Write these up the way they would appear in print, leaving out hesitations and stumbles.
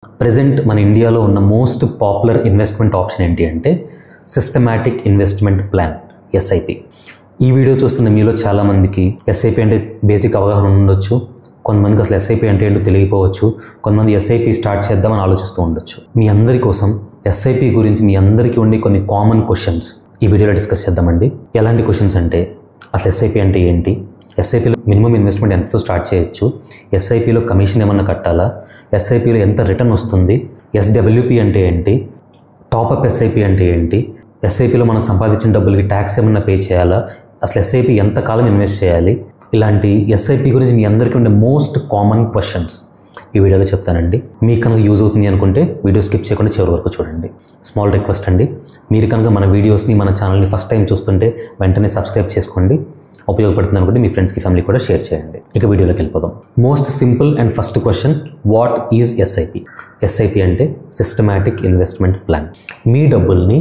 Present మన ఇండియాలో ఉన్న మోస్ట్ పాపులర్ ఇన్వెస్ట్మెంట్ ఆప్షన్ ఏంటి అంటే సిస్టమాటిక్ ఇన్వెస్ట్మెంట్ ప్లాన్ ఎస్ఐపి. ఈ వీడియో చూస్తున్న మీలో చాలామందికి ఎస్ఐపి అంటే బేసిక్ అవగాహన ఉండొచ్చు, కొంతమందికి అసలు ఎస్ఐపి అంటే ఏంటో తెలియకపోవచ్చు, కొంతమంది ఎస్ఐపి స్టార్ట్ చేద్దామని ఆలోచిస్తూ ఉండొచ్చు. మీ అందరి కోసం ఎస్ఐపి గురించి మీ అందరికీ ఉండే కొన్ని కామన్ క్వశ్చన్స్ ఈ వీడియోలో డిస్కస్ చేద్దామండి. ఎలాంటి క్వశ్చన్స్ అంటే అసలు ఎస్ఐపి అంటే ఏంటి, ఎస్ఐపిలో మినిమం ఇన్వెస్ట్మెంట్ ఎంతతో స్టార్ట్ చేయొచ్చు, ఎస్ఐపిలో కమిషన్ ఏమన్నా కట్టాలా, ఎస్ఐపిలో ఎంత రిటర్న్ వస్తుంది, ఎస్డబ్ల్యూపి అంటే ఏంటి, టాపప్ ఎస్ఐపి అంటే ఏంటి, ఎస్ఐపిలో మనం సంపాదించిన డబ్బులకి ట్యాక్స్ ఏమన్నా పే చేయాలా, అసలు ఎస్ఐపి ఎంతకాలం ఇన్వెస్ట్ చేయాలి, ఇలాంటి ఎస్ఐపి గురించి మీ అందరికీ ఉండే మోస్ట్ కామన్ క్వశ్చన్స్ ఈ వీడియోలో చెప్తానండి. మీకు కనుక యూజ్ అవుతుంది అనుకుంటే వీడియో స్కిప్ చేయకుండా చివరి వరకు చూడండి. స్మాల్ రిక్వెస్ట్ అండి, మీరు కనుక మన వీడియోస్ని మన ఛానల్ని ఫస్ట్ టైం చూస్తుంటే వెంటనే సబ్స్క్రైబ్ చేసుకోండి. ఉపయోగపడుతుంది అనుకుంటే మీ ఫ్రెండ్స్కి ఫ్యామిలీ కూడా షేర్ చేయండి. ఇక వీడియోలోకి వెళ్ళిపోదాం. Most simple and first question, what is SIP? SIP అంటే సిస్టమాటిక్ ఇన్వెస్ట్మెంట్ ప్లాన్. మీ డబ్బుల్ని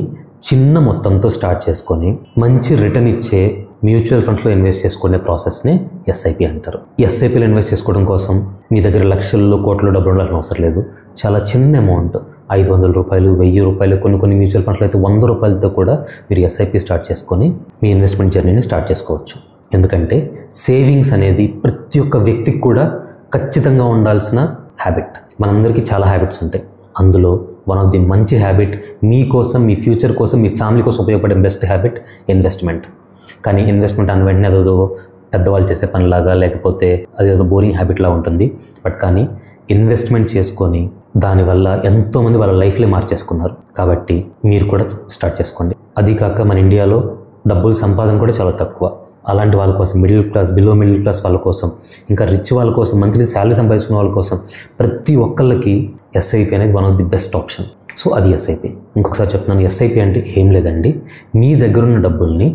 చిన్న మొత్తంతో స్టార్ట్ చేసుకొని మంచి రిటర్న్ ఇచ్చే మ్యూచువల్ ఫండ్స్లో ఇన్వెస్ట్ చేసుకునే ప్రాసెస్ని ఎస్ఐపి అంటారు. ఎస్ఐపిలో ఇన్వెస్ట్ చేసుకోవడం కోసం మీ దగ్గర లక్షల్లో కోట్ల డబ్బులు ఉండాల్సిన అవసరం లేదు. చాలా చిన్న అమౌంట్, 500 రూపాయలు, 1000 రూపాయలు, కొన్ని మ్యూచువల్ ఫండ్స్లో అయితే 100 రూపాయలతో కూడా మీరు ఎస్ఐపి స్టార్ట్ చేసుకొని మీ ఇన్వెస్ట్మెంట్ జర్నీని స్టార్ట్ చేసుకోవచ్చు. ఎందుకంటే సేవింగ్స్ అనేది ప్రతి ఒక్క వ్యక్తికి కూడా ఖచ్చితంగా ఉండాల్సిన హ్యాబిట్. మనందరికీ చాలా హ్యాబిట్స్ ఉంటాయి, అందులో వన్ ఆఫ్ ది మంచి హ్యాబిట్, మీకోసం, మీ ఫ్యూచర్ కోసం, మీ ఫ్యామిలీ కోసం ఉపయోగపడే బెస్ట్ హ్యాబిట్ ఇన్వెస్ట్మెంట్. కానీ ఇన్వెస్ట్మెంట్ అన్న వెంటనే అదేదో పెద్దవాళ్ళు చేసే పనిలాగా, లేకపోతే అదేదో బోరింగ్ హ్యాబిట్లా ఉంటుంది. బట్ కానీ ఇన్వెస్ట్మెంట్ చేసుకొని దానివల్ల ఎంతోమంది వాళ్ళ లైఫ్లే మార్చేసుకున్నారు. కాబట్టి మీరు కూడా స్టార్ట్ చేసుకోండి. అది కాక మన ఇండియాలో డబ్బుల సంపాదన కూడా చాలా తక్కువ. అలాంటి వాళ్ళ కోసం, middle class, below middle class వాళ్ళ కోసం, ఇంకా రిచ్ వాళ్ళ కోసం, మంత్లీ శాలరీ సంపాదించుకునే వాళ్ళ కోసం ప్రతి ఒక్కళ్ళకి ఎస్ఐపి అనేది one of the best option. So అది ఎస్ఐపి. ఇంకొకసారి చెప్తున్నాను, ఎస్ఐపి అంటే ఏం లేదండి, మీ దగ్గరున్న డబ్బుల్ని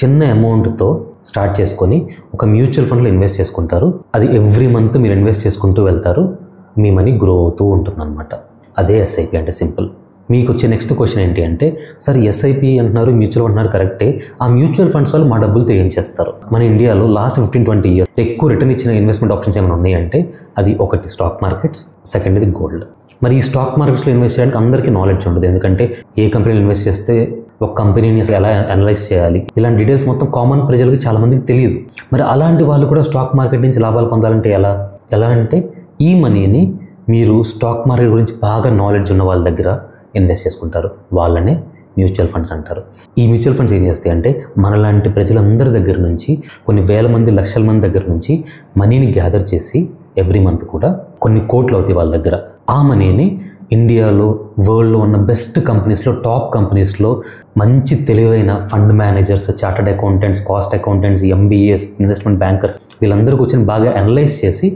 చిన్న అమౌంట్తో స్టార్ట్ చేసుకొని ఒక మ్యూచువల్ ఫండ్లో ఇన్వెస్ట్ చేసుకుంటారు. అది ఎవ్రీ మంత్ మీరు ఇన్వెస్ట్ చేసుకుంటూ వెళ్తారు, మీ మనీ గ్రో అవుతూ ఉంటుందన్నమాట. అదే ఎస్ఐపి అంటే సింపుల్. మీకు వచ్చే నెక్స్ట్ క్వశ్చన్ ఏంటి అంటే, సార్ ఎస్ఐపి అంటున్నారు, మ్యూచువల్ అంటున్నారు, కరెక్టే, ఆ మ్యూచువల్ ఫండ్స్ వాళ్ళు మా డబ్బులతో ఏం చేస్తారు? మన ఇండియాలో లాస్ట్ 15-20 ఇయర్స్ ఎక్కువ రిటర్న్ ఇచ్చిన ఇన్వెస్ట్మెంట్ ఆప్షన్స్ ఏమైనా ఉన్నాయంటే అది ఒకటి స్టాక్ మార్కెట్స్, సెకండ్ ఇది గోల్డ్. మరి ఈ స్టాక్ మార్కెట్స్లో ఇన్వెస్ట్ చేయడానికి అందరికీ నాలెడ్జ్ ఉండదు, ఎందుకంటే ఏ కంపెనీలో ఇన్వెస్ట్ చేస్తే ఒక కంపెనీని ఎలా అనలైజ్ చేయాలి, ఇలాంటి డీటెయిల్స్ మొత్తం కామన్ ప్రజలకు చాలామందికి తెలియదు. మరి అలాంటి వాళ్ళు కూడా స్టాక్ మార్కెట్ నుంచి లాభాలు పొందాలంటే ఎలా అంటే ఈ మనీని మీరు స్టాక్ మార్కెట్ గురించి బాగా నాలెడ్జ్ ఉన్న వాళ్ళ దగ్గర ఇన్వెస్ట్ చేసుకుంటారు, వాళ్ళనే మ్యూచువల్ ఫండ్స్ అంటారు. ఈ మ్యూచువల్ ఫండ్స్ ఏం చేస్తాయి అంటే మనలాంటి ప్రజలందరి దగ్గర నుంచి, కొన్ని వేల మంది, లక్షల మంది దగ్గర నుంచి మనీని గ్యాదర్ చేసి ఎవ్రీ మంత్ కూడా కొన్ని కోట్లు అవుతాయి వాళ్ళ దగ్గర. ఆ మనీని ఇండియాలో, వరల్డ్లో ఉన్న బెస్ట్ కంపెనీస్లో, టాప్ కంపెనీస్లో మంచి తెలివైన fund managers, chartered accountants, cost accountants, MBAs, investment bankers వీళ్ళందరూ కూర్చొని బాగా అనలైజ్ చేసి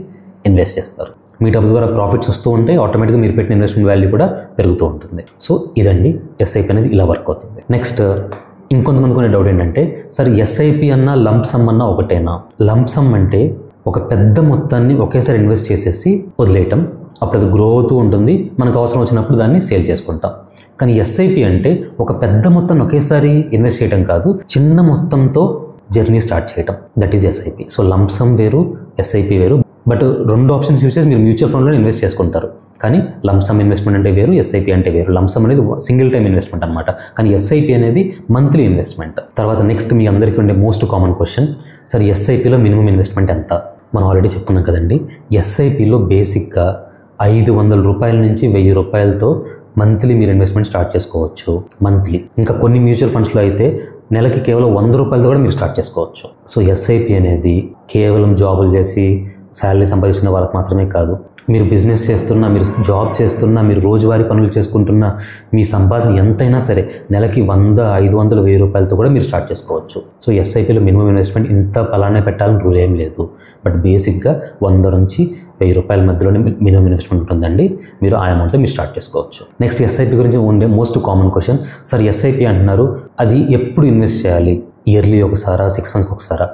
ఇన్వెస్ట్ చేస్తారు. మీ డబ్బు ద్వారా ప్రాఫిట్స్ వస్తూ ఉంటాయి, ఆటోమేటిక్గా మీరు పెట్టిన ఇన్వెస్ట్మెంట్ వాల్యూ కూడా పెరుగుతూ ఉంటుంది. సో ఇదండి ఎస్ఐపి అనేది, ఇలా వర్క్ అవుతుంది. నెక్స్ట్ ఇంకొంతమంది కొన్ని డౌట్ ఏంటంటే, సార్ ఎస్ఐపి అన్నా లంప్సమ్ అన్నా ఒకటేనా? లంప్సమ్ అంటే ఒక పెద్ద మొత్తాన్ని ఒకేసారి ఇన్వెస్ట్ చేసేసి వదిలేయటం, అప్పుడు అది గ్రో అవుతూ ఉంటుంది, మనకు అవసరం వచ్చినప్పుడు దాన్ని సేల్ చేసుకుంటాం. కానీ ఎస్ఐపి అంటే ఒక పెద్ద మొత్తాన్ని ఒకేసారి ఇన్వెస్ట్ చేయడం కాదు, చిన్న మొత్తంతో జర్నీ స్టార్ట్ చేయటం, that is SIP. So lump sum వేరు, ఎస్ఐపి వేరు. బట్ రెండు ఆప్షన్స్ యూస్ చేసి మీరు మ్యూచువల్ ఫండ్లో ఇన్వెస్ట్ చేసుకుంటారు. కానీ లంప్సమ్ ఇన్వెస్ట్మెంట్ అంటే వేరు, ఎస్ఐపి అంటే వేరు. లంప్సమ్ అనేది సింగిల్ టైం ఇన్వెస్ట్మెంట్ అనమాట, కానీ ఎస్ఐపి అనేది మంత్లీ ఇన్వెస్ట్మెంట్. తర్వాత నెక్స్ట్ మీ అందరికీ ఉండే మోస్ట్ కామన్ క్వశ్చన్, సార్ ఎస్ఐపిలో మినిమం ఇన్వెస్ట్మెంట్ ఎంత? మనం ఆల్రెడీ చెప్పుకున్నాం కదండి, ఎస్ఐపిలో బేసిక్గా 500 రూపాయల నుంచి 1000 రూపాయలతో మంత్లీ మీరు ఇన్వెస్ట్మెంట్ స్టార్ట్ చేసుకోవచ్చు మంత్లీ. ఇంకా కొన్ని మ్యూచువల్ ఫండ్స్లో అయితే నెలకి కేవలం 100 రూపాయలతో కూడా మీరు స్టార్ట్ చేసుకోవచ్చు. సో ఎస్ఐపి అనేది కేవలం జాబులు చేసి శాలరీ సంపాదించిన వాళ్ళకి మాత్రమే కాదు, మీరు బిజినెస్ చేస్తున్నా, మీరు జాబ్ చేస్తున్నా, మీరు రోజువారీ పనులు చేసుకుంటున్నా, మీ సంపాదన ఎంతైనా సరే నెలకి 100, 500, 1000 రూపాయలతో కూడా మీరు స్టార్ట్ చేసుకోవచ్చు. సో ఎస్ఐపిలో మినిమం ఇన్వెస్ట్మెంట్ ఇంత పలానే పెట్టాలని రూల్ ఏం లేదు, బట్ బేసిక్గా 100 నుంచి 1000 రూపాయల మధ్యలోనే మినిమం ఇన్వెస్ట్మెంట్ ఉంటుందండి, మీరు ఆ అమౌంట్తో మీరు స్టార్ట్ చేసుకోవచ్చు. నెక్స్ట్ ఎస్ఐపి గురించి ఉండే most common question, sir SIP అంటున్నారు, అది ఎప్పుడు ఇన్వెస్ట్ చేయాలి? ఇయర్లీ ఒకసారా, 6 మంత్స్కి ఒకసారా?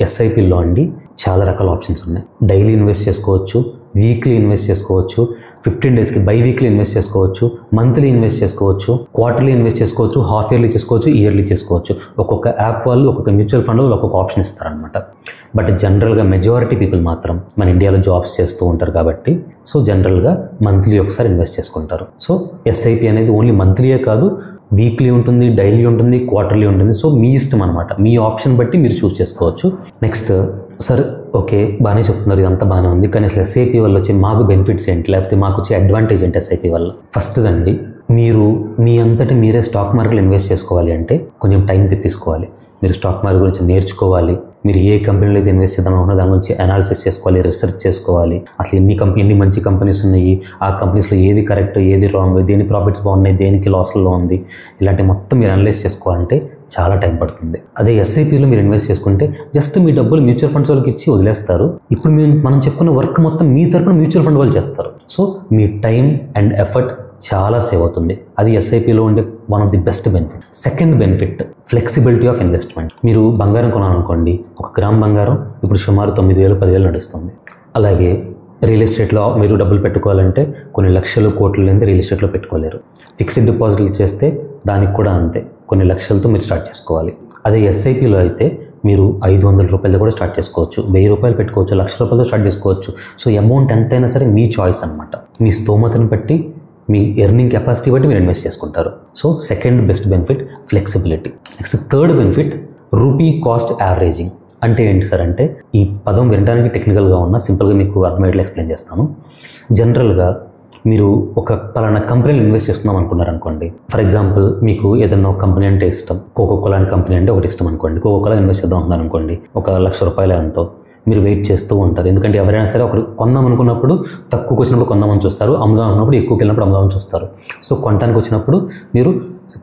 ఎస్ఐపిలో అండి చాలా రకాల ఆప్షన్స్ ఉన్నాయి. డైలీ ఇన్వెస్ట్ చేసుకోవచ్చు, వీక్లీ ఇన్వెస్ట్ చేసుకోవచ్చు, 15 డేస్కి బై వీక్లీ ఇన్వెస్ట్ చేసుకోవచ్చు, మంత్లీ ఇన్వెస్ట్ చేసుకోవచ్చు, క్వార్టర్లీ ఇన్వెస్ట్ చేసుకోవచ్చు, హాఫ్ ఇయర్లీ చేసుకోవచ్చు, ఇయర్లీ చేసుకోవచ్చు. ఒక్కొక్క యాప్ వాళ్ళు ఒక్కొక్క మ్యూచువల్ ఫండ్ వాళ్ళు ఒక్కొక్క ఆప్షన్ ఇస్తారనమాట. బట్ జనరల్గా మెజారిటీ పీపుల్ మాత్రం మన ఇండియాలో జాబ్స్ చేస్తూ ఉంటారు కాబట్టి సో జనరల్గా మంత్లీ ఒకసారి ఇన్వెస్ట్ చేసుకుంటారు. సో ఎస్ఐపి అనేది ఓన్లీ మంత్లీయే కాదు, వీక్లీ ఉంటుంది, డైలీ ఉంటుంది, క్వార్టర్లీ ఉంటుంది. సో మీ ఇష్టం అనమాట, మీ ఆప్షన్ బట్టి మీరు చూస్ చేసుకోవచ్చు. నెక్స్ట్ సార్ ఓకే బాగానే చెప్తున్నారు, ఇదంతా బాగానే ఉంది, కానీ అసలు ఎస్ఐపి వల్ల వచ్చే మాకు బెనిఫిట్స్ ఏంటి, లేకపోతే మాకు వచ్చే అడ్వాంటేజ్ ఏంటి ఎస్ఐపి వల్ల? ఫస్ట్ అండి, మీరు మీ అంతటి మీరే స్టాక్ మార్కెట్లో ఇన్వెస్ట్ చేసుకోవాలి అంటే కొంచెం టైం తీసుకోవాలి. మీరు స్టాక్ మార్కెట్ గురించి నేర్చుకోవాలి, మీరు ఏ కంపెనీలో అయితే ఇన్వెస్ట్ చేద్దాం అనుకున్నా దాని గురించి అనాలిసిస్ చేసుకోవాలి, రీసెర్చ్ చేసుకోవాలి. అసలు ఎన్ని మంచి కంపెనీస్ ఉన్నాయి, ఆ కంపెనీస్లో ఏది కరెక్ట్, ఏది రాంగ్, దేని ప్రాఫిట్స్ బాగున్నాయి, దేనికి లాస్లో ఉంది, ఇలాంటి మొత్తం మీరు అనలైజ్ చేసుకోవాలంటే చాలా టైం పడుతుంది. అదే ఎస్ఐపిలో మీరు ఇన్వెస్ట్ చేసుకుంటే జస్ట్ మీ డబ్బులు మ్యూచువల్ ఫండ్స్ వాళ్ళకి ఇచ్చి వదిలేస్తారు. ఇప్పుడు మనం చెప్పుకున్న వర్క్ మొత్తం మీ తరపున మ్యూచువల్ ఫండ్ వాళ్ళు చేస్తారు. So me time and effort చాలా సేవ్ అవుతుంది. అది ఎస్ఐపిలో ఉండే one of the best benefit. Second benefit flexibility of investment. మీరు బంగారం కొనాలనుకోండి, 1 గ్రామ్ బంగారం ఇప్పుడు సుమారు 9,000-10,000 నడుస్తుంది. అలాగే రియల్ ఎస్టేట్లో మీరు డబ్బులు పెట్టుకోవాలంటే కొన్ని లక్షలు కోట్లు లేని రియల్ ఎస్టేట్లో పెట్టుకోలేరు. ఫిక్స్డ్ డిపాజిట్లు చేస్తే దానికి కూడా అంతే, కొన్ని లక్షలతో మీరు స్టార్ట్ చేసుకోవాలి. అదే ఎస్ఐపిలో అయితే మీరు 500 రూపాయలతో కూడా స్టార్ట్ చేసుకోవచ్చు, 1000 రూపాయలు పెట్టుకోవచ్చు, 1,00,000 రూపాయలతో స్టార్ట్ చేసుకోవచ్చు. సో అమౌంట్ ఎంతైనా సరే మీ చాయిస్ అనమాట, మీ స్తోమతను బట్టి, మీ ఎర్నింగ్ కెపాసిటీ బట్టి మీరు ఇన్వెస్ట్ చేసుకుంటారు. So second best benefit flexibility. Next third benefit rupee cost averaging. అంటే ఏంటి సార్ అంటే, ఈ పదం వినడానికి టెక్నికల్గా ఉన్న సింపుల్గా మీకు అర్థమయ్యేట్లా ఎక్స్ప్లెయిన్ చేస్తాను. జనరల్గా మీరు ఒక పలానా కంపెనీలో ఇన్వెస్ట్ చేస్తున్నాం అనుకున్నారనుకోండి. ఫర్ ఎగ్జాంపుల్ మీకు ఏదైనా ఒక కంపెనీ అంటే ఇష్టం, కోకోకోలా అనే కంపెనీ అంటే ఒకటి ఇష్టం అనుకోండి. కోకోకోలా ఇన్వెస్ట్ చేద్దాం అనుకున్నారు అనుకోండి, 1,00,000 రూపాయలు ఎంతో మీరు వెయిట్ చేస్తూ ఉంటారు. ఎందుకంటే ఎవరైనా సరే ఒకటి కొందాం అనుకున్నప్పుడు తక్కువకి వచ్చినప్పుడు కొందామని చూస్తారు, అమ్ముదాం అనుకున్నప్పుడు ఎక్కువకి వెళ్ళినప్పుడు అమ్ముదామని చూస్తారు. సో కొనడానికి వచ్చినప్పుడు మీరు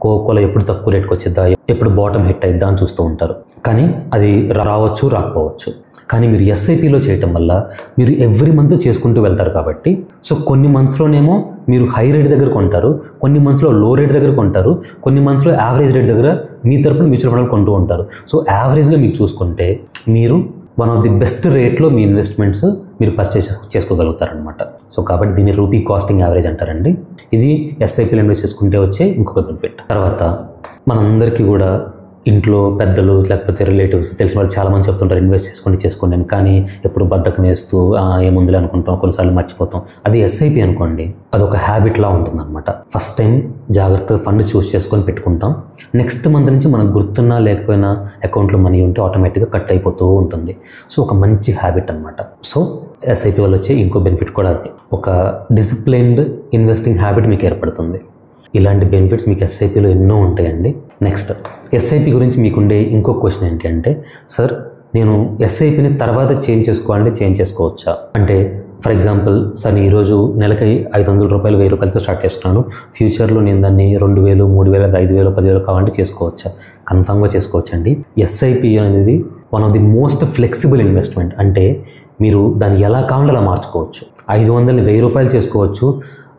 కోకోకోలా ఎప్పుడు తక్కువ రేట్కి వచ్చేద్దా, ఎప్పుడు బాటమ్ హిట్ అయిద్దా అని చూస్తూ ఉంటారు. కానీ అది రావచ్చు, రాకపోవచ్చు. కానీ మీరు ఎస్ఐపిలో చేయటం వల్ల మీరు ఎవ్రీ మంత్ చేసుకుంటూ వెళ్తారు కాబట్టి సో కొన్ని మంత్స్లోనేమో మీరు హై రేట్ దగ్గర కొంటారు, కొన్ని మంత్స్లో లో రేట్ దగ్గర కొంటారు, కొన్ని మంత్స్లో యావరేజ్ రేట్ దగ్గర మీ తరపున మ్యూచువల్ ఫండ్లు కొంటూ ఉంటారు. సో యావరేజ్గా మీకు చూసుకుంటే మీరు వన్ ఆఫ్ ది బెస్ట్ రేట్లో మీ ఇన్వెస్ట్మెంట్స్ మీరు పర్చేస్ చేసుకోగలుగుతారనమాట. సో కాబట్టి దీన్ని రూపీ కాస్టింగ్ యావరేజ్ అంటారండి. ఇది ఎస్ఐపిలో ఇన్వెస్ట్ చేసుకుంటే వచ్చే ఇంకొక బెనిఫిట్. తర్వాత మనందరికీ కూడా ఇంట్లో పెద్దలు లేకపోతే రిలేటివ్స్ తెలిసిన వాళ్ళు చాలామంది చెప్తుంటారు ఇన్వెస్ట్ చేసుకోండి అని. కానీ ఎప్పుడు బద్ధకం వేస్తూ ఏముందిలే అనుకుంటాం, కొన్నిసార్లు మర్చిపోతాం. అది ఎస్ఐపి అనుకోండి, అదొక హ్యాబిట్లా ఉంటుందన్నమాట. ఫస్ట్ టైం జాగ్రత్తగా ఫండ్ చూస్ చేసుకొని పెట్టుకుంటాం, నెక్స్ట్ మంత్ నుంచి మనకు గుర్తున్నా లేకపోయినా అకౌంట్లో మనీ ఉంటే ఆటోమేటిక్గా కట్ అయిపోతూ ఉంటుంది. సో ఒక మంచి హ్యాబిట్ అనమాట. సో ఎస్ఐపి వల్ల వచ్చే ఇంకో బెనిఫిట్ కూడా అది, ఒక డిసిప్లైన్డ్ ఇన్వెస్టింగ్ హ్యాబిట్ మీకు ఏర్పడుతుంది. ఇలాంటి బెనిఫిట్స్ మీకు ఎస్ఐపిలో ఎన్నో ఉంటాయండి. నెక్స్ట్ ఎస్ఐపి గురించి మీకుండే ఇంకో క్వశ్చన్ ఏంటి అంటే, సార్ నేను ఎస్ఐపిని తర్వాత చేంజ్ చేసుకోవాలంటే చేంజ్ చేసుకోవచ్చా అంటే, ఫర్ ఎగ్జాంపుల్ సార్ నేను ఈరోజు నెలకి 500 రూపాయలు 1000 రూపాయలతో స్టార్ట్ చేస్తున్నాను, ఫ్యూచర్లో నేను దాన్ని 2000, 3000, 5000, 10,000 కావాలంటే చేసుకోవచ్చా? కన్ఫామ్గా చేసుకోవచ్చండి. ఎస్ఐపి అనేది one of the most flexible investment. అంటే మీరు దాన్ని ఎలా కావాలంటే అలా మార్చుకోవచ్చు. 500ని 1000 రూపాయలు చేసుకోవచ్చు,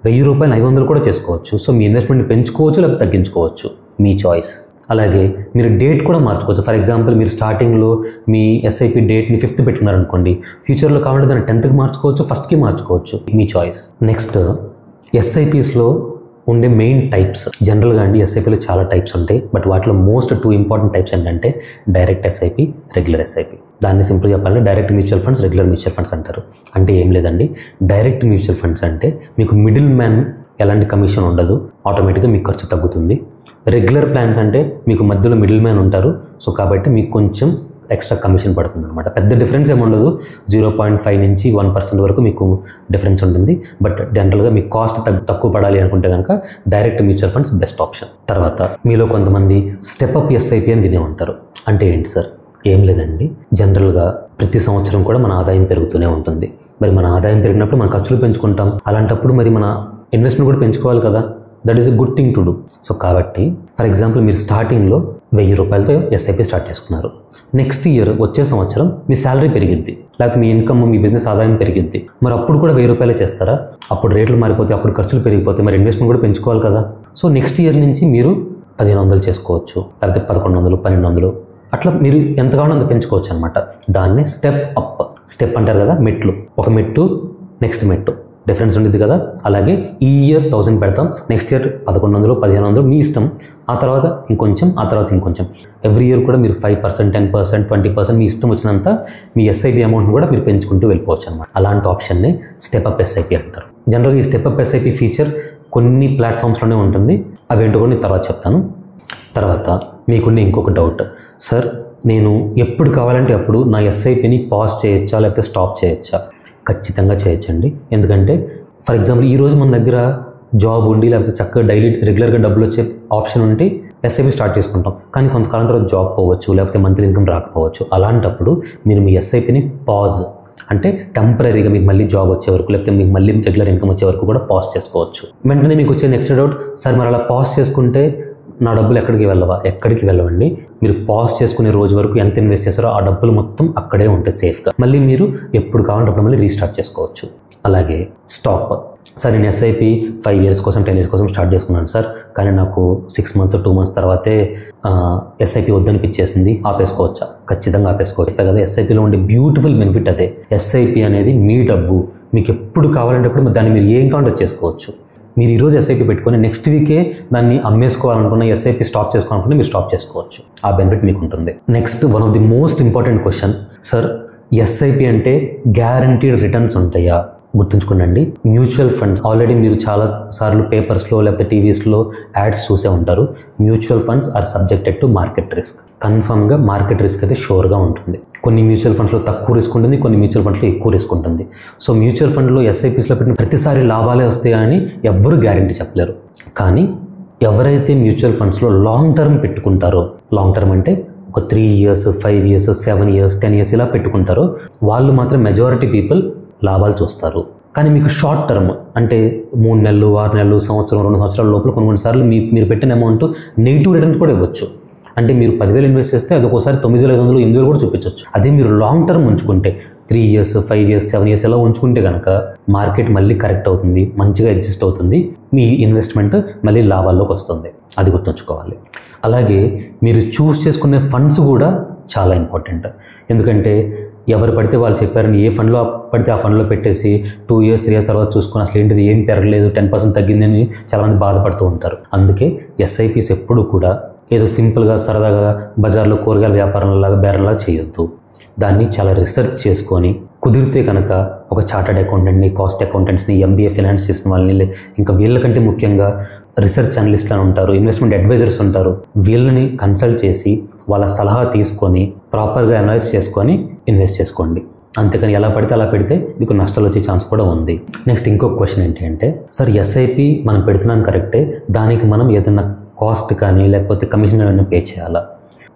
1000 రూపాయలు 500 కూడా చేసుకోవచ్చు. సో మీ ఇన్వెస్ట్మెంట్ పెంచుకోవచ్చు లేకపోతే తగ్గించుకోవచ్చు, మీ చాయిస్. అలాగే మీరు డేట్ కూడా మార్చుకోవచ్చు. ఫర్ ఎగ్జాంపుల్ మీరు స్టార్టింగ్లో మీ ఎస్ఐపి డేట్ని 5th పెట్టుకున్నారనుకోండి, ఫ్యూచర్లో కావాలంటే దాన్ని 10th మార్చుకోవచ్చు, 1st మార్చుకోవచ్చు, మీ చాయిస్. నెక్స్ట్ ఎస్ఐపిస్లో ఉండే మెయిన్ టైప్స్. జనరల్గా అండి ఎస్ఐపిలో చాలా టైప్స్ ఉంటాయి, బట్ వాటిలో మోస్ట్ 2 ఇంపార్టెంట్ టైప్స్ ఏంటంటే డైరెక్ట్ ఎస్ఐపి, రెగ్యులర్ ఎస్ఐపి. దాన్ని సింపుల్గా చెప్పాలంటే direct mutual funds, regular mutual funds అంటారు. అంటే ఏం లేదండి, డైరెక్ట్ మ్యూచువల్ ఫండ్స్ అంటే మీకు మిడిల్ మ్యాన్ ఎలాంటి కమిషన్ ఉండదు, ఆటోమేటిక్గా మీకు ఖర్చు తగ్గుతుంది. రెగ్యులర్ ప్లాన్స్ అంటే మీకు మధ్యలో మిడిల్ మ్యాన్ ఉంటారు, సో కాబట్టి మీకు కొంచెం ఎక్స్ట్రా కమిషన్ పడుతుంది అనమాట. పెద్ద డిఫరెన్స్ ఏముండదు, 0.5 నుంచి 1% వరకు మీకు డిఫరెన్స్ ఉంటుంది. బట్ జనరల్గా మీకు కాస్ట్ తక్కువ పడాలి అనుకుంటే కనుక direct mutual funds best option. తర్వాత మీలో కొంతమంది స్టెప్ అప్ ఎస్ఐపి అని వినే ఉంటారు. అంటే ఏంటి సార్? ఏం లేదండి, జనరల్గా ప్రతి సంవత్సరం కూడా మన ఆదాయం పెరుగుతూనే ఉంటుంది. మరి మన ఆదాయం పెరిగినప్పుడు మన ఖర్చులు పెంచుకుంటాం, అలాంటప్పుడు మరి మన ఇన్వెస్ట్మెంట్ కూడా పెంచుకోవాలి కదా. That is a good thing to do. So కాబట్టి ఫర్ ఎగ్జాంపుల్ మీరు స్టార్టింగ్లో 1000 రూపాయలతో ఎస్ఐపి స్టార్ట్ చేసుకున్నారు. నెక్స్ట్ ఇయర్ వచ్చే సంవత్సరం మీ శాలరీ పెరిగిద్ది, లేకపోతే మీ ఇన్కమ్, మీ బిజినెస్ ఆదాయం పెరిగిద్ది. మరి అప్పుడు కూడా 1000 రూపాయలే చేస్తారా? అప్పుడు రేట్లు మారిపోతే, అప్పుడు ఖర్చులు పెరిగిపోతాయి, మరి ఇన్వెస్ట్మెంట్ కూడా పెంచుకోవాలి కదా. సో నెక్స్ట్ ఇయర్ నుంచి మీరు 1500 చేసుకోవచ్చు, లేకపోతే 1100, 1200, అట్లా మీరు ఎంత కావాలో అంత పెంచుకోవచ్చు అనమాట. దాన్నే స్టెప్ అప్. స్టెప్ అంటారు కదా, మెట్లు. ఒక మెట్టు, నెక్స్ట్ మెట్టు, డిఫరెన్స్ ఉంటుంది కదా. అలాగే ఈ ఇయర్ 1000 పెడతాం, నెక్స్ట్ ఇయర్ 1100, 1500 మీ ఇష్టం. ఆ తర్వాత ఇంకొంచెం, ఆ తర్వాత ఇంకొంచెం. ఎవ్రీ ఇయర్ కూడా మీరు 5%, 10%, 20% మీ ఇష్టం వచ్చినంత మీ ఎస్ఐపి అమౌంట్ని కూడా మీరు పెంచుకుంటూ వెళ్ళిపోవచ్చు అనమాట. అలాంటి ఆప్షన్ని స్టెప్అప్ ఎస్ఐపి అంటారు. జనరల్గా ఈ స్టెప్అప్ ఎస్ఐపి ఫీచర్ కొన్ని ప్లాట్ఫామ్స్లోనే ఉంటుంది. అవేంటో కూడా నేను తర్వాత చెప్తాను. తర్వాత మీకున్న ఇంకొక డౌట్, సార్ నేను ఎప్పుడు కావాలంటే అప్పుడు నా ఎస్ఐపిని పాజ్ చేయొచ్చా లేకపోతే స్టాప్ చేయొచ్చా? ఖచ్చితంగా చేయొచ్చండి. ఎందుకంటే ఫర్ ఎగ్జాంపుల్ ఈరోజు మన దగ్గర జాబ్ ఉండి లేకపోతే చక్కగా డైలీ రెగ్యులర్గా డబ్బులు వచ్చే ఆప్షన్ ఉంటే ఎస్ఐపి స్టార్ట్ చేసుకుంటాం. కానీ కొంతకాలం తర్వాత జాబ్ పోవచ్చు, లేకపోతే మంత్లీ ఇన్కమ్ రాకపోవచ్చు. అలాంటప్పుడు మీరు మీ ఎస్ఐపిని పాజ్ అంటే టెంపరీగా మీకు మళ్ళీ జాబ్ వచ్చే వరకు లేకపోతే మీకు మళ్ళీ రెగ్యులర్ ఇన్కమ్ వచ్చే వరకు కూడా పాజ్ చేసుకోవచ్చు. వెంటనే మీకు వచ్చే నెక్స్ట్ డౌట్, సార్ మరి అలా పాజ్ చేసుకుంటే నా డబ్బులు ఎక్కడికి వెళ్ళవా? ఎక్కడికి వెళ్ళవండి. మీరు పాజ్ చేసుకునే రోజు వరకు ఎంత ఇన్వెస్ట్ చేస్తారో ఆ డబ్బులు మొత్తం అక్కడే ఉంటాయి సేఫ్గా. మళ్ళీ మీరు ఎప్పుడు కావాలంటే అప్పుడు మళ్ళీ రీస్టార్ట్ చేసుకోవచ్చు. అలాగే స్టాప్. సార్ నేను ఎస్ఐపి 5 years కోసం 10 years కోసం స్టార్ట్ చేసుకున్నాను సార్, కానీ నాకు 6 months 2 months తర్వాతే ఎస్ఐపి వద్దనిపించేసింది, ఆపేసుకోవచ్చా? ఖచ్చితంగా ఆపేసుకోవచ్చు. చెప్పే కదా ఎస్ఐపిలో ఉండే బ్యూటిఫుల్ బెనిఫిట్ అదే. ఎస్ఐపి అనేది మీ డబ్బు, మీకు ఎప్పుడు కావాలంటే అప్పుడు దాన్ని మీరు ఏం కావాలంటే చేసుకోవచ్చు. మీరు ఈరోజు ఎస్ఐపి పెట్టుకొని నెక్స్ట్ వీకే దాన్ని అమ్మేసుకోవాలనుకున్న, ఎస్ఐపి స్టాప్ చేసుకోవాలనుకుంటే మీరు స్టాప్ చేసుకోవచ్చు. ఆ బెనిఫిట్ మీకు ఉంటుంది. Next one of the most important question, sir SIP అంటే గ్యారంటీడ్ రిటర్న్స్ ఉంటాయా? గుర్తుంచుకోండి, మ్యూచువల్ ఫండ్స్ ఆల్రెడీ మీరు చాలా సార్లు పేపర్స్లో లేకపోతే టీవీస్లో యాడ్స్ చూసే ఉంటారు. Mutual funds are subjected to market risk. కన్ఫర్మ్గా మార్కెట్ రిస్క్ అయితే షూర్గా ఉంటుంది. కొన్ని మ్యూచువల్ ఫండ్స్లో తక్కువ రిస్క్ ఉంటుంది, కొన్ని మ్యూచువల్ ఫండ్స్లో ఎక్కువ రిస్క్ ఉంటుంది. సో మ్యూచువల్ ఫండ్లో ఎస్ఐపిస్లో పెట్టిన ప్రతిసారి లాభాలే వస్తాయని ఎవ్వరూ గ్యారంటీ చెప్పలేరు. కానీ ఎవరైతే మ్యూచువల్ ఫండ్స్లో లాంగ్ టర్మ్ పెట్టుకుంటారో, లాంగ్ టర్మ్ అంటే ఒక 3 years, 5 years, 7 years, 10 years ఇలా పెట్టుకుంటారో వాళ్ళు మాత్రం మెజారిటీ పీపుల్ లాభాలు చూస్తారు. కానీ మీకు షార్ట్ టర్మ్ అంటే 3 నెలలు, 6 నెలలు, సంవత్సరం, 2 సంవత్సరాల లోపల కొన్నిసార్లు మీరు పెట్టిన అమౌంట్ నెగిటివ్ రిటర్న్స్ కూడా ఇవ్వచ్చు. అంటే మీరు 10,000 ఇన్వెస్ట్ చేస్తే అది ఒకసారి 9,500, 8,000 కూడా చూపించవచ్చు. అదే మీరు లాంగ్ టర్మ్ ఉంచుకుంటే 3 years, 5 years, 7 years ఎలా ఉంచుకుంటే కనుక మార్కెట్ మళ్ళీ కరెక్ట్ అవుతుంది, మంచిగా అడ్జస్ట్ అవుతుంది, మీ ఇన్వెస్ట్మెంట్ మళ్ళీ లాభాల్లోకి వస్తుంది. అది గుర్తుంచుకోవాలి. అలాగే మీరు చూస్ చేసుకునే ఫండ్స్ కూడా చాలా ఇంపార్టెంట్. ఎందుకంటే ఎవరు పడితే వాళ్ళు చెప్పారని ఏ ఫండ్లో పడితే ఆ ఫండ్లో పెట్టేసి 2 years, 3 years తర్వాత చూసుకొని అసలు ఏంటిది ఏం పెరగలేదు, 10% తగ్గిందని చాలామంది బాధపడుతూ ఉంటారు. అందుకే ఎస్ఐపిస్ ఎప్పుడు కూడా ఏదో సింపుల్గా సరదాగా బజార్లో కూరగాయల వ్యాపారంలాగా బేరంలాగా చేయొద్దు. దాన్ని చాలా రీసెర్చ్ చేసుకొని కుదిరితే కనుక ఒక చార్టర్డ్ అకౌంటెంట్ని, కాస్ట్ అకౌంటెంట్స్ని, MBA ఫైనాన్స్ చేసిన వాళ్ళని, ఇంకా వీళ్ళకంటే ముఖ్యంగా రీసెర్చ్ అనలిస్ట్లు అని ఉంటారు, ఇన్వెస్ట్మెంట్ అడ్వైజర్స్ ఉంటారు, వీళ్ళని కన్సల్ట్ చేసి వాళ్ళ సలహా తీసుకొని ప్రాపర్గా అనలైజ్ చేసుకొని ఇన్వెస్ట్ చేసుకోండి. అంతేకాని ఎలా పడితే అలా పెడితే మీకు నష్టాలు వచ్చే ఛాన్స్ కూడా ఉంది. నెక్స్ట్ ఇంకొక క్వశ్చన్ ఏంటి అంటే, సార్ ఎస్ఐపి మనం పెడుతున్నాం కరెక్టే, దానికి మనం ఏదైనా కాస్ట్ కానీ లేకపోతే కమిషన్ ఏమైనా పే చేయాలా?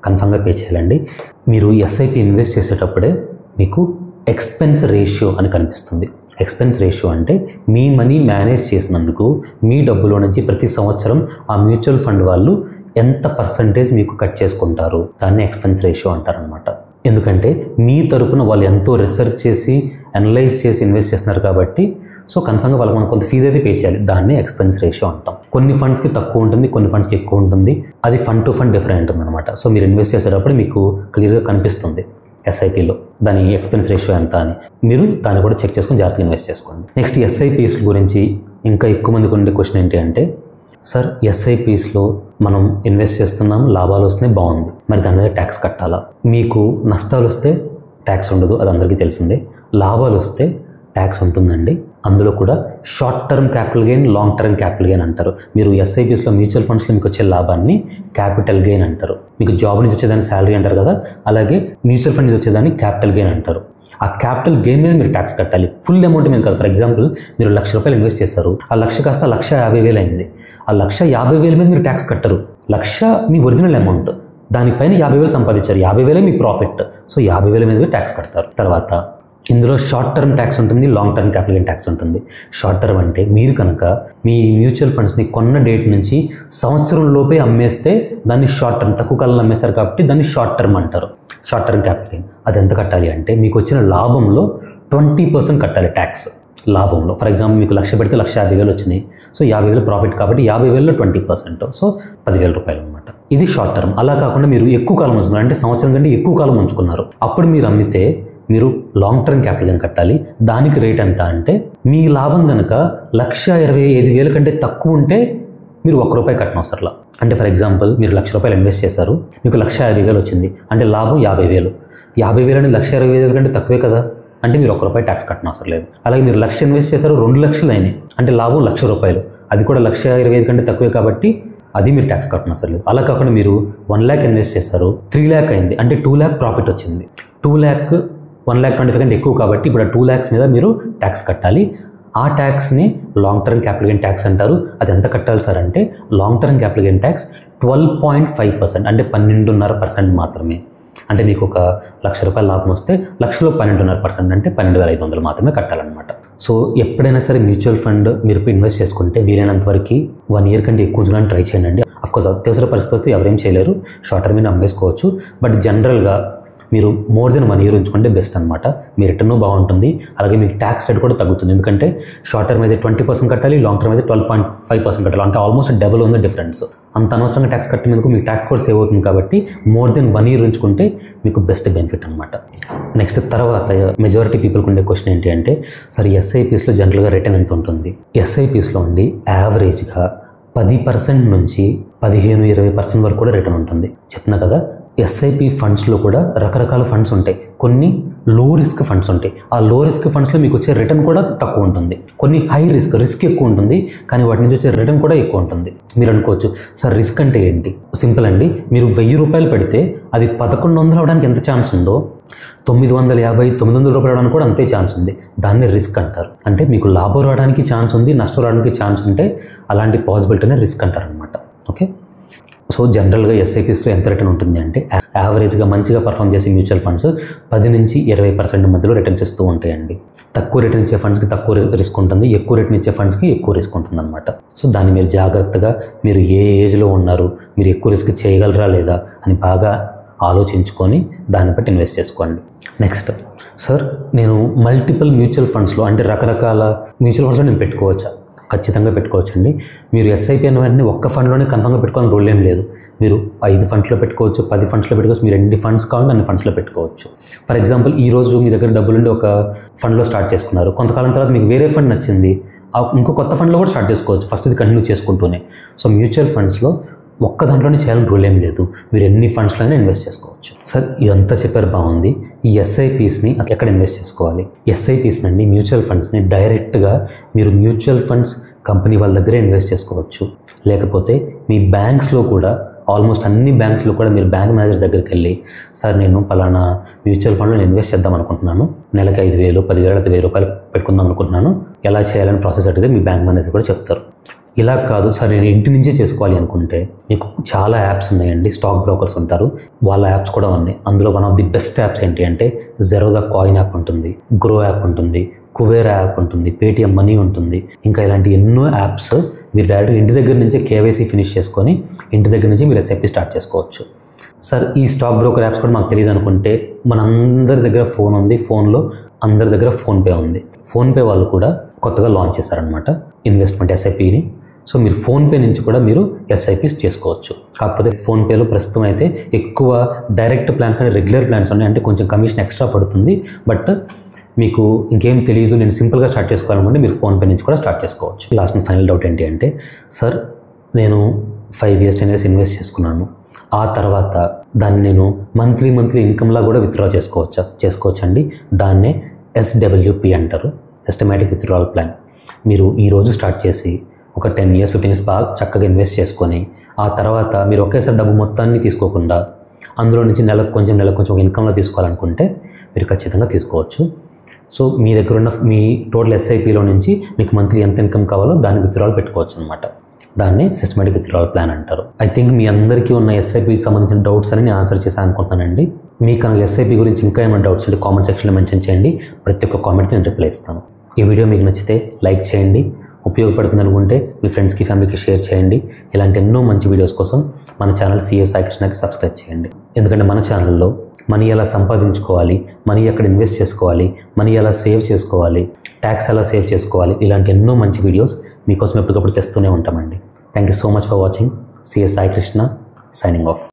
కన్ఫర్మ్గా పే చేయాలండి. మీరు ఎస్ఐపి ఇన్వెస్ట్ చేసేటప్పుడే మీకు ఎక్స్పెన్స్ రేషియో అని కనిపిస్తుంది. ఎక్స్పెన్స్ రేషియో అంటే మీ మనీ మేనేజ్ చేసినందుకు మీ డబ్బులో నుంచి ప్రతి సంవత్సరం ఆ మ్యూచువల్ ఫండ్ వాళ్ళు ఎంత పర్సంటేజ్ మీకు కట్ చేసుకుంటారు, దాన్ని ఎక్స్పెన్స్ రేషియో అంటారనమాట. ఎందుకంటే మీ తరపున వాళ్ళు ఎంతో రీసెర్చ్ చేసి అనలైజ్ చేసి ఇన్వెస్ట్ చేస్తున్నారు కాబట్టి సో కన్ఫర్మ్గా వాళ్ళకి మనం కొంత ఫీజు అయితే పే చేయాలి. దాన్ని ఎక్స్పెన్స్ రేషియో అంటాం. కొన్ని ఫండ్స్కి తక్కువ ఉంటుంది, కొన్ని ఫండ్స్కి ఎక్కువ ఉంటుంది. అది ఫండ్ టు ఫండ్ డిఫరెంట్ ఉంటుంది అనమాట. సో మీరు ఇన్వెస్ట్ చేసేటప్పుడు మీకు క్లియర్గా కనిపిస్తుంది ఎస్ఐపిలో దాని ఎక్స్పెన్స్ రేషియో ఎంత అని. మీరు దాన్ని కూడా చెక్ చేసుకొని జాగ్రత్తగా ఇన్వెస్ట్ చేసుకోండి. నెక్స్ట్ ఎస్ఐపిస్ గురించి ఇంకా ఎక్కువ మందికి ఉండే క్వశ్చన్ ఏంటి అంటే, సార్ ఎస్ఐపిస్లో మనం ఇన్వెస్ట్ చేస్తున్నాం, లాభాలు వస్తున్నాయి, బాగుంది, మరి దాని మీద ట్యాక్స్ కట్టాలా? మీకు నష్టాలు వస్తే ట్యాక్స్ ఉండదు, అది అందరికీ తెలిసిందే. లాభాలు వస్తే ట్యాక్స్ ఉంటుందండి. అందులో కూడా short term capital gain, long term capital gain అంటారు. మీరు ఎస్ఐపిస్లో మ్యూచువల్ ఫండ్స్లో మీకు వచ్చే లాభాన్ని క్యాపిటల్ గెయిన్ అంటారు. మీకు జాబ్ నుంచి వచ్చేదాన్ని శాలరీ అంటారు కదా, అలాగే మ్యూచువల్ ఫండ్ నుంచి వచ్చేదాన్ని క్యాపిటల్ గెయిన్ అంటారు. ఆ క్యాపిటల్ గెయిన్ మీద మీరు ట్యాక్స్ కట్టాలి, ఫుల్ అమౌంట్ మీద కాదు. ఫర్ ఎగ్జాంపుల్ మీరు 1,00,000 రూపాయలు ఇన్వెస్ట్ చేశారు, ఆ 1,00,000 కాస్త 1,50,000 అయింది. ఆ 1,50,000 మీద మీరు ట్యాక్స్ కట్టరు. 1,00,000 మీ ఒరిజినల్ అమౌంట్, దానిపైన 50,000 సంపాదించారు, 50,000 మీ ప్రాఫిట్. సో 50,000 మీద ట్యాక్స్ కడతారు. తర్వాత ఇందులో షార్ట్ టర్మ్ ట్యాక్స్ ఉంటుంది, long term capital gain tax ఉంటుంది. షార్ట్ టర్మ్ అంటే మీరు కనుక మీ మ్యూచువల్ ఫండ్స్ని కొన్న డేట్ నుంచి సంవత్సరం లోపే అమ్మేస్తే దాన్ని షార్ట్ టర్మ్, తక్కువ కాలంలో అమ్మేస్తారు కాబట్టి దాన్ని షార్ట్ టర్మ్ అంటారు. షార్ట్ టర్మ్ క్యాపిటల్ గెయిన్ అది ఎంత కట్టాలి అంటే మీకు వచ్చిన లాభంలో 20% కట్టాలి ట్యాక్స్. లాభంలో ఫర్ ఎగ్జాంపుల్ మీకు 1,00,000 పెడితే 1,50,000 వచ్చినాయి. సో 50,000 ప్రాఫిట్ కాబట్టి 50,000లో 20%, సో 10,000 రూపాయలు అనమాట. ఇది షార్ట్ టర్మ్. అలా కాకుండా మీరు ఎక్కువ కాలం ఉంచుకున్నారు అంటే సంవత్సరం కంటే ఎక్కువ కాలం ఉంచుకున్నారు, అప్పుడు మీరు అమ్మితే మీరు లాంగ్ టర్మ్ క్యాపిటల్ గెయిన్ కట్టాలి. దానికి రేట్ ఎంత అంటే మీ లాభం కనుక 1,25,000 కంటే తక్కువ ఉంటే మీరు ₹1 కట్టనవసరంలా. అంటే ఫర్ ఎగ్జాంపుల్ మీరు ₹1,00,000 ఇన్వెస్ట్ చేశారు, మీకు 1,50,000 వచ్చింది అంటే లాభం 50,000. 50,000 అనేది 1,25,000 కంటే తక్కువే కదా, అంటే మీరు ₹1 ట్యాక్స్ కట్టనవసరం లేదు. అలాగే మీరు 1,00,000 ఇన్వెస్ట్ చేశారు, 2,00,000 అయినాయి అంటే లాభం ₹1,00,000, అది కూడా 1,25,000 కంటే తక్కువే కాబట్టి అది మీరు ట్యాక్స్ కట్టనవసరం లేదు. అలా కాకుండా మీరు 1,00,000 ఇన్వెస్ట్ చేశారు, 3,00,000 అయింది అంటే 2,00,000 ప్రాఫిట్ వచ్చింది. 2,00,000 1,25,000 కంటే ఎక్కువ కాబట్టి ఇప్పుడు ఆ 2,00,000 మీద మీరు ట్యాక్స్ కట్టాలి. ఆ ట్యాక్స్ని long term capital gain tax అంటారు. అది ఎంత కట్టాలి సార్ అంటే long term capital gain tax 12.5% అంటే 12.5% మాత్రమే. అంటే మీకు ఒక ₹1,00,000 లాభం వస్తే 1,00,000లో 12.5% అంటే 12,500 మాత్రమే కట్టాలన్నమాట. సో ఎప్పుడైనా సరే మ్యూచువల్ ఫండ్ మీరు ఇన్వెస్ట్ చేసుకుంటే వీలైనంత వరకు 1 ఇయర్ కంటే ఎక్కువ ఉంచడానికి ట్రై చేయండి. అఫ్కోర్స్ అత్యవసర పరిస్థితి ఎవరేం చేయలేరు, షార్ట్ టర్మ్ మీద అమ్మేసుకోవచ్చు. బట్ జనరల్గా మీరు మోర్ దెన్ 1 ఇయర్ ఉంచుకుంటే బెస్ట్ అనమాట. మీ రిటర్న్ బాగుంటుంది, అలాగే మీకు ట్యాక్స్ రేట్ కూడా తగ్గుతుంది. ఎందుకంటే షార్ట్ టర్మ్ అయితే 20% కట్టాలి, లాంగ్ టర్మ్ అయితే 12.5% కట్టాలి. అంటే ఆల్మోస్ట్ డబుల్ ఉంది డిఫరెన్స్. అంత అనవసరంగా ట్యాక్స్ కట్టినందుకు మీకు ట్యాక్స్ కూడా సేవ్ అవుతుంది కాబట్టి మోర్ దెన్ 1 ఇయర్ ఉంచుకుంటే మీకు బెస్ట్ బెనిఫిట్ అనమాట. నెక్స్ట్ తర్వాత మెజారిటీ పీపుల్కి ఉండే క్వశ్చన్ ఏంటి అంటే సార్ ఎస్ఐపీస్లో జనరల్గా రిటర్న్ ఎంత ఉంటుంది? ఎస్ఐపీస్లో అండి యావరేజ్గా 10% నుంచి 15-20% వరకు కూడా రిటర్న్ ఉంటుంది. చెప్తున్నా కదా, ఎస్ఐపి ఫండ్స్లో కూడా రకరకాల ఫండ్స్ ఉంటాయి. కొన్ని లో రిస్క్ ఫండ్స్ ఉంటాయి. ఆ లో రిస్క్ ఫండ్స్లో మీకు వచ్చే రిటర్న్ కూడా తక్కువ ఉంటుంది. కొన్ని హై రిస్క్ ఎక్కువ ఉంటుంది, కానీ వాటి నుంచి వచ్చే రిటర్న్ కూడా ఎక్కువ ఉంటుంది. మీరు అనుకోవచ్చు సార్ రిస్క్ అంటే ఏంటి? సింపుల్ అండి, మీరు ₹1,000 పెడితే అది 1,100 అవడానికి ఎంత ఛాన్స్ ఉందో ₹950-900 అవడానికి కూడా అంతే ఛాన్స్ ఉంది. దాన్ని రిస్క్ అంటారు. అంటే మీకు లాభం రావడానికి ఛాన్స్ ఉంది, నష్టం రావడానికి ఛాన్స్ ఉంటే అలాంటి పాసిబిలిటీనే రిస్క్ అంటారు అనమాట. ఓకే, సో జనరల్గా ఎస్ఐపీస్లో ఎంత రిటర్న్ ఉంటుంది అంటే యావరేజ్గా మంచిగా పర్ఫామ్ చేసే మ్యూచువల్ ఫండ్స్ 10-20% మధ్యలో రిటర్న్స్ ఇస్తూ ఉంటాయండి. తక్కువ రిటర్న్ ఇచ్చే ఫండ్స్కి తక్కువ రిస్క్ ఉంటుంది, ఎక్కువ రిటర్న్ ఇచ్చే ఫండ్స్కి ఎక్కువ రిస్క్ ఉంటుంది అనమాట. సో దాన్ని మీరు జాగ్రత్తగా మీరు ఏ ఏజ్లో ఉన్నారు, మీరు ఎక్కువ రిస్క్ చేయగలరా లేదా అని బాగా ఆలోచించుకొని దాన్ని బట్టి ఇన్వెస్ట్ చేసుకోండి. నెక్స్ట్ సార్ నేను మల్టిపుల్ మ్యూచువల్ ఫండ్స్లో అంటే రకరకాల మ్యూచువల్ ఫండ్స్లో నేను పెట్టుకోవచ్చా? ఖచ్చితంగా పెట్టుకోవచ్చండి. మీరు ఎస్ఐపి అన్న వెంటనే ఒక్క ఫండ్లోనే కన్ఫర్మ్గా పెట్టుకోవాలని రూల్ ఏం లేదు. మీరు 5 ఫండ్స్లో పెట్టుకోవచ్చు, 10 ఫండ్స్లో పెట్టుకోవచ్చు, మీరు ఎన్ని ఫండ్స్ కావాలంటే అన్ని ఫండ్స్లో పెట్టుకోవచ్చు. ఫర్ ఎగ్జాంపుల్ ఈ రోజు మీ దగ్గర డబ్బులుండి ఒక ఫండ్లో స్టార్ట్ చేసుకున్నారు, కొంతకాలం తర్వాత మీకు వేరే ఫండ్ నచ్చింది, ఇంకో కొత్త ఫండ్లో కూడా స్టార్ట్ చేసుకోవచ్చు, ఫస్ట్ ఇది కంటిన్యూ చేసుకుంటూనే. సో మ్యూచువల్ ఫండ్స్లో ఒక్క దాంట్లోనే చేయాలని రూల్ ఏం లేదు, మీరు ఎన్ని ఫండ్స్లో అయినా ఇన్వెస్ట్ చేసుకోవచ్చు. సార్ ఇదంతా చెప్పారు బాగుంది, ఈ ఎస్ఐపీస్ని అసలు ఎక్కడ ఇన్వెస్ట్ చేసుకోవాలి? ఎస్ఐపీస్ని అండి మ్యూచువల్ ఫండ్స్ని డైరెక్ట్గా మీరు మ్యూచువల్ ఫండ్స్ కంపెనీ వాళ్ళ దగ్గరే ఇన్వెస్ట్ చేసుకోవచ్చు. లేకపోతే మీ బ్యాంక్స్లో కూడా ఆల్మోస్ట్ అన్ని బ్యాంక్స్లో కూడా మీరు బ్యాంక్ మేనేజర్ దగ్గరికి వెళ్ళి సార్ నేను పలానా మ్యూచువల్ ఫండ్లో ఇన్వెస్ట్ చేద్దాం అనుకుంటున్నాను, నెలకి 5,000, 10,000, ₹1,000 పెట్టుకుందాం అనుకుంటున్నాను, ఎలా చేయాలని ప్రాసెస్ అడిగితే మీ బ్యాంక్ మేనేజర్ కూడా చెప్తారు. ఇలా కాదు సార్ నేను ఇంటి నుంచే చేసుకోవాలి అనుకుంటే మీకు చాలా యాప్స్ ఉన్నాయండి, స్టాక్ బ్రోకర్స్ ఉంటారు, వాళ్ళ యాప్స్ కూడా ఉన్నాయి. అందులో one of the best apps ఏంటి అంటే జెరోదా కాయిన్ యాప్ ఉంటుంది, గ్రో యాప్ ఉంటుంది, కుబేరా యాప్ ఉంటుంది, పేటిఎం మనీ ఉంటుంది, ఇంకా ఇలాంటి ఎన్నో యాప్స్. మీరు డైరెక్ట్ ఇంటి దగ్గర నుంచే కేవైసీ ఫినిష్ చేసుకొని ఇంటి దగ్గర నుంచి మీరు ఎస్ఐపి స్టార్ట్ చేసుకోవచ్చు. సార్ ఈ స్టాక్ బ్రోకర్ యాప్స్ కూడా మాకు తెలియదు అనుకుంటే మనందరి దగ్గర ఫోన్ ఉంది, ఫోన్లో అందరి దగ్గర ఫోన్పే ఉంది. ఫోన్పే వాళ్ళు కూడా కొత్తగా లాంచ్ చేశారనమాట ఇన్వెస్ట్మెంట్ ఎస్ఐపిని. సో మీరు ఫోన్పే నుంచి కూడా మీరు ఎస్ఐపీస్ చేసుకోవచ్చు. కాకపోతే ఫోన్పేలో ప్రస్తుతం అయితే ఎక్కువ డైరెక్ట్ ప్లాన్స్ కానీ రెగ్యులర్ ప్లాన్స్ ఉన్నాయి, అంటే కొంచెం కమిషన్ ఎక్స్ట్రా పడుతుంది. బట్ మీకు ఇంకేం తెలియదు, నేను సింపుల్గా స్టార్ట్ చేసుకోవాలనుకుంటే మీరు ఫోన్పే నుంచి కూడా స్టార్ట్ చేసుకోవచ్చు. లాస్ట్ అండ్ ఫైనల్ డౌట్ ఏంటి అంటే సార్ నేను 5 years 10 years ఇన్వెస్ట్ చేసుకున్నాను, ఆ తర్వాత దాన్ని నేను మంత్లీ ఇన్కమ్లా కూడా విత్డ్రా చేసుకోవచ్చండి. దాన్నే SWP అంటారు, సిస్టమాటిక్ విత్డ్రావల్ ప్లాన్. మీరు ఈరోజు స్టార్ట్ చేసి ఒక 10 years 15 years బాగా చక్కగా ఇన్వెస్ట్ చేసుకొని ఆ తర్వాత మీరు ఒకేసారి డబ్బు మొత్తాన్ని తీసుకోకుండా అందులో నుంచి నెలకు కొంచెం ఇన్కమ్లో తీసుకోవాలనుకుంటే మీరు ఖచ్చితంగా తీసుకోవచ్చు. సో మీ దగ్గర ఉన్న మీ టోటల్ ఎస్ఐపిలో నుంచి మీకు మంత్లీ ఎంత ఇన్కమ్ కావాలో దాన్ని విత్డ్రావల్ పెట్టుకోవచ్చు అనమాట. దాన్ని సిస్టమాటిక్ విత్డ్రావల్ ప్లాన్ అంటారు. ఐ థింక్ మీ అందరికీ ఉన్న ఎస్ఐపికి సంబంధించిన డౌట్స్ అని నేను ఆన్సర్ చేశాను అనుకుంటున్నానండి. మీకు కనుక ఎస్ఐపి గురించి ఇంకా ఏమైనా డౌట్స్ ఉంటే కామెంట్ సెక్షన్లో మెన్షన్ చేయండి, ప్రతి ఒక్క కామెంట్కి నేను రిప్లై ఇస్తాను. ఈ వీడియో మీకు నచ్చితే లైక్ చేయండి, ఉపయోగపడుతుంది అనుకుంటే మీ ఫ్రెండ్స్కి ఫ్యామిలీకి షేర్ చేయండి. ఇలాంటి ఎన్నో మంచి వీడియోస్ కోసం మన ఛానల్ సిఏ సాయి కృష్ణకి సబ్స్క్రైబ్ చేయండి. ఎందుకంటే మన ఛానల్లో మనీ ఎలా సంపాదించుకోవాలి, మనీ ఎక్కడ ఇన్వెస్ట్ చేసుకోవాలి, మనీ ఎలా సేవ్ చేసుకోవాలి, ట్యాక్స్ ఎలా సేవ్ చేసుకోవాలి, ఇలాంటి ఎన్నో మంచి వీడియోస్ మీకోసం ఎప్పటికప్పుడు తెస్తూనే ఉంటామండి. Thank you so much for watching. CA Sai Krishna signing off.